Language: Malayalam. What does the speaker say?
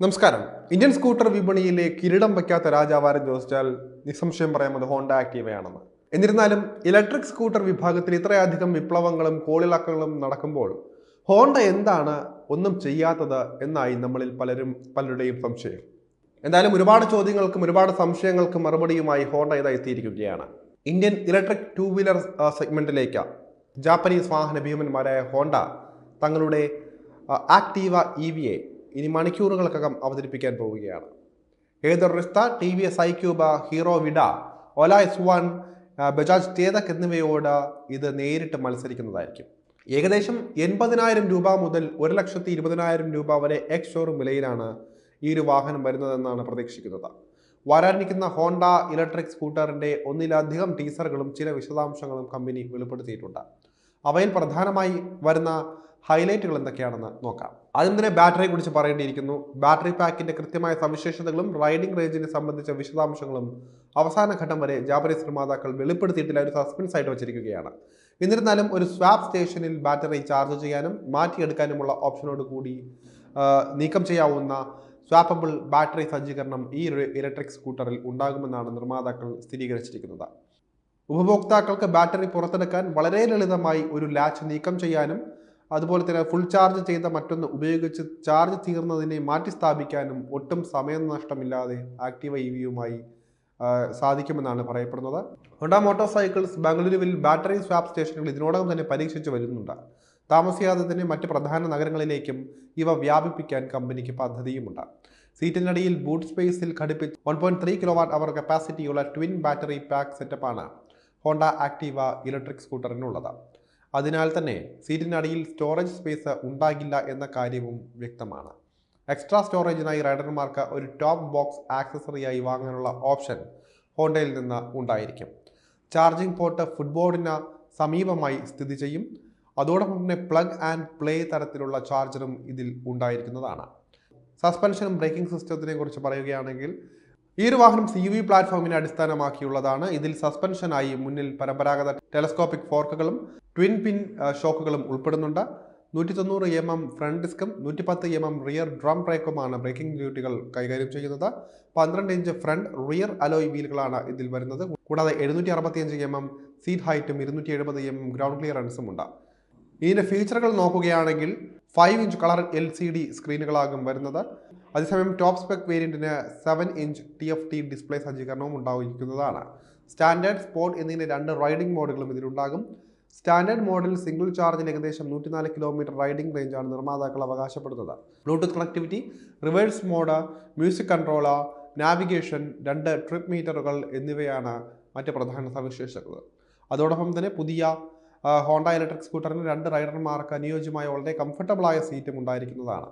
നമസ്കാരം. ഇന്ത്യൻ സ്കൂട്ടർ വിപണിയിലെ കിരീടം വയ്ക്കാത്ത രാജാവാരം ചോദിച്ചാൽ നിസ്സംശയം പറയാമത് ഹോണ്ട ആക്റ്റീവയാണെന്ന്. എന്നിരുന്നാലും ഇലക്ട്രിക് സ്കൂട്ടർ വിഭാഗത്തിൽ ഇത്രയധികം വിപ്ലവങ്ങളും കോളിളക്കങ്ങളും നടക്കുമ്പോൾ ഹോണ്ട എന്താണ് ഒന്നും ചെയ്യാത്തത് എന്നായി നമ്മളിൽ പലരുടെയും സംശയം. എന്തായാലും ഒരുപാട് ചോദ്യങ്ങൾക്കും ഒരുപാട് സംശയങ്ങൾക്കും മറുപടിയുമായി ഹോണ്ട ഇതാ എത്തിയിരിക്കുകയാണ്. ഇന്ത്യൻ ഇലക്ട്രിക് ടൂ വീലർ സെഗ്മെന്റിലേക്ക് ജാപ്പനീസ് വാഹന ഭീമന്മാരായ ഹോണ്ട തങ്ങളുടെ ആക്റ്റീവ EVയെ ഇനി മണിക്കൂറുകൾക്കകം അവതരിപ്പിക്കാൻ പോവുകയാണ്. Ather Rizta, TVS iQube, Hero Vida, Ola S1, Bajaj Chetak എന്നിവയോട് ഇത് നേരിട്ട് മത്സരിക്കുന്നതായിരിക്കും. ഏകദേശം 80,000 രൂപ മുതൽ 1,20,000 രൂപ വരെ എക്സ് ഷോറൂം വിലയിലാണ് ഈ ഒരു വാഹനം വരുന്നതെന്നാണ് പ്രതീക്ഷിക്കുന്നത്. വരാനിരിക്കുന്ന ഹോണ്ട ഇലക്ട്രിക് സ്കൂട്ടറിൻ്റെ ഒന്നിലധികം ടീസറുകളും ചില വിശദാംശങ്ങളും കമ്പനി വെളിപ്പെടുത്തിയിട്ടുണ്ട്. അവയിൽ പ്രധാനമായി വരുന്ന ഹൈലൈറ്റുകൾ എന്തൊക്കെയാണെന്ന് നോക്കാം. ആദ്യം തന്നെ ബാറ്ററിയെ കുറിച്ച് പറയേണ്ടിയിരിക്കുന്നു. ബാറ്ററി പാക്കിന്റെ കൃത്യമായ സവിശേഷതകളും റൈഡിംഗ് റേഞ്ചിനെ സംബന്ധിച്ച വിശദാംശങ്ങളും അവസാന ഘട്ടം വരെ ജാപ്പനീസ് നിർമ്മാതാക്കൾ വെളിപ്പെടുത്തിയിട്ടില്ല, ഒരു സസ്പെൻസ് ആയിട്ട് വെച്ചിരിക്കുകയാണ്. എന്നിരുന്നാലും ഒരു സ്വാപ്പ് സ്റ്റേഷനിൽ ബാറ്ററി ചാർജ് ചെയ്യാനും മാറ്റിയെടുക്കാനുമുള്ള ഓപ്ഷനോട് കൂടി നീക്കം ചെയ്യാവുന്ന സ്വാപ്പബിൾ ബാറ്ററി സജ്ജീകരണം ഈ ഇലക്ട്രിക് സ്കൂട്ടറിൽ ഉണ്ടാകുമെന്നാണ് നിർമ്മാതാക്കൾ സ്ഥിരീകരിച്ചിരിക്കുന്നത്. ഉപഭോക്താക്കൾക്ക് ബാറ്ററി പുറത്തെടുക്കാൻ വളരെ ലളിതമായി ഒരു ലാച്ച് നീക്കം ചെയ്യാനും അതുപോലെ തന്നെ ഫുൾ ചാർജ് ചെയ്ത മറ്റൊന്ന് ഉപയോഗിച്ച് ചാർജ് തീർന്നതിനെ മാറ്റി സ്ഥാപിക്കാനും ഒട്ടും സമയനഷ്ടമില്ലാതെ ആക്റ്റീവ EVയുമായി സാധിക്കുമെന്നാണ് പറയപ്പെടുന്നത്. ഹോണ്ട മോട്ടോർ സൈക്കിൾസ് ബംഗളൂരുവിൽ ബാറ്ററി സ്വാപ്പ് സ്റ്റേഷനുകൾ ഇതിനോടകം തന്നെ പരീക്ഷിച്ചു വരുന്നുണ്ട്. താമസിയാതെ തന്നെ മറ്റ് പ്രധാന നഗരങ്ങളിലേക്കും ഇവ വ്യാപിപ്പിക്കാൻ കമ്പനിക്ക് പദ്ധതിയുമുണ്ട്. സീറ്റിനടിയിൽ ബൂട്ട് സ്പേസിൽ ഘടിപ്പിച്ച് 1.3 kWh കപ്പാസിറ്റിയുള്ള ട്വിൻ ബാറ്ററി പാക്ക് സെറ്റപ്പാണ് ഹോണ്ട ആക്റ്റീവ ഇലക്ട്രിക് സ്കൂട്ടറിനുള്ളത്. അതിനാൽ തന്നെ സീറ്റിനടിയിൽ സ്റ്റോറേജ് സ്പേസ് ഉണ്ടാകില്ല എന്ന കാര്യവും വ്യക്തമാണ്. എക്സ്ട്രാ സ്റ്റോറേജിനായി റൈഡർമാർക്ക് ഒരു ടോപ്പ് ബോക്സ് ആക്സസറിയായി വാങ്ങാനുള്ള ഓപ്ഷൻ ഹോണ്ടയിൽ നിന്ന് ഉണ്ടായിരിക്കും. ചാർജിംഗ് പോർട്ട് ഫുട്ബോർഡിന് സമീപമായി സ്ഥിതി ചെയ്യും. അതോടൊപ്പം തന്നെ പ്ലഗ് ആൻഡ് പ്ലേ തരത്തിലുള്ള ചാർജറും ഇതിൽ ഉണ്ടായിരിക്കുന്നതാണ്. സസ്പെൻഷനും ബ്രേക്കിംഗ് സിസ്റ്റത്തിനെ കുറിച്ച് പറയുകയാണെങ്കിൽ ഈ ഒരു വാഹനം CV പ്ലാറ്റ്ഫോമിനെ അടിസ്ഥാനമാക്കിയുള്ളതാണ്. ഇതിൽ സസ്പെൻഷനായി മുന്നിൽ പരമ്പരാഗത ടെലസ്കോപ്പിക് ഫോർക്കുകളും ട്വിൻ പിൻ ഷോക്കുകളും ഉൾപ്പെടുന്നുണ്ട്. 190 mm ഫ്രണ്ട് ഡിസ്കും 110 mm റിയർ ഡ്രം ബ്രേക്കുമാണ് ബ്രേക്കിംഗ് ഡ്യൂട്ടികൾ കൈകാര്യം ചെയ്യുന്നത്. 12 ഇഞ്ച് ഫ്രണ്ട് റിയർ അലോയ് വീലുകളാണ് ഇതിൽ വരുന്നത്. കൂടാതെ 765 mm സീറ്റ് ഹൈറ്റും 270 mm ഗ്രൗണ്ട് ക്ലിയറൻസും ഉണ്ട്. ഇതിൻ്റെ ഫീച്ചറുകൾ നോക്കുകയാണെങ്കിൽ 5 ഇഞ്ച് കളർ LCD സ്ക്രീനുകളാകും വരുന്നത്. അതേസമയം ടോപ്പ് സ്പെക് വേരിയന്റിന് 7 ഇഞ്ച് TFT ഡിസ്പ്ലേ സജ്ജീകരണവും ഉണ്ടായിരിക്കുന്നതാണ്. സ്റ്റാൻഡേർഡ്, സ്പോർട്ട് എന്നിങ്ങനെ 2 റൈഡിംഗ് മോഡുകളും ഇതിലുണ്ടാകും. സ്റ്റാൻഡേർഡ് മോഡൽ സിംഗിൾ ചാർജിൽ ഏകദേശം 104 കിലോമീറ്റർ റൈഡിംഗ് റേഞ്ചാണ് നിർമ്മാതാക്കൾ അവകാശപ്പെടുന്നത്. Bluetooth connectivity, reverse mode, music controller, navigation, 2 trip മീറ്ററുകൾ എന്നിവയാണ് മറ്റ് പ്രധാന സവിശേഷതകൾ. അതോടൊപ്പം തന്നെ പുതിയ ഹോണ്ട ഇലക്ട്രിക് സ്കൂട്ടറിന് 2 റൈഡർമാർക്ക് അനുയോജ്യമായ വളരെ കംഫർട്ടബിളായ സീറ്റും ഉണ്ടായിരിക്കുന്നതാണ്.